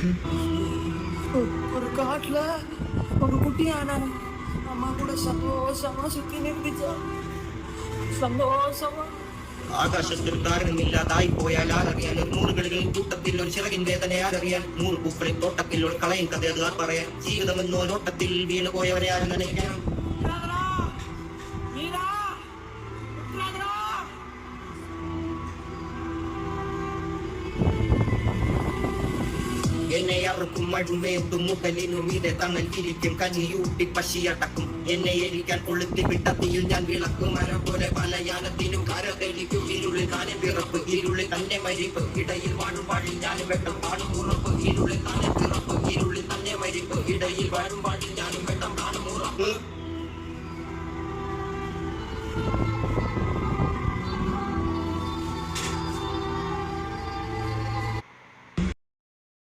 ஒரு காட்டுல ஒரு குட்டியான அம்மா கூட சந்தோஷமா சுத்தி நிறுத்திச்சா. സന്തോഷമാ. ആകാശത്തിൽ താരമില്ലാതായി പോയാൽ ആരറിയാൻ, ഒരു നൂറുകളിൽ കൂട്ടത്തിൽ ഒരു ചിറകിൻ വേദന ആരറിയാൻ, 100 പൂക്കളിൽ തോട്ടത്തിൽ ഒരു കളയും കഥ അത് പറയാൻ, ജീവിതമെന്നോ നോട്ടത്തിൽ വീണു പോയവരെ ആരും നനയ്ക്കാൻ. എന്നെ അവർക്കും മഴുമേത്തും മുതലിനും ഇതെ തണൽ തിരിക്കും, കഞ്ഞിയൂട്ടി പശിയടക്കും, എന്നെ എരിക്കാൻ കൊളുത്തി വിട്ടത്തിയിൽ ഞാൻ വിളക്കും, മരം പോലെ പലയാനത്തിനും കര തെളിക്കും, ഇരുളിൽ താനെ പിറപ്പ്, ഇരുളിൽ തന്നെ മരിപ്പ്, ഇടയിൽ വാഴും പാടിൽ ഞാൻ വെട്ടം പാടും ഉറപ്പ്, ഇരുളിൽ തന്നെ പിറപ്പ്, ഇരുളിൽ തന്നെ മരിപ്പ്, ഇടയിൽ വാഴും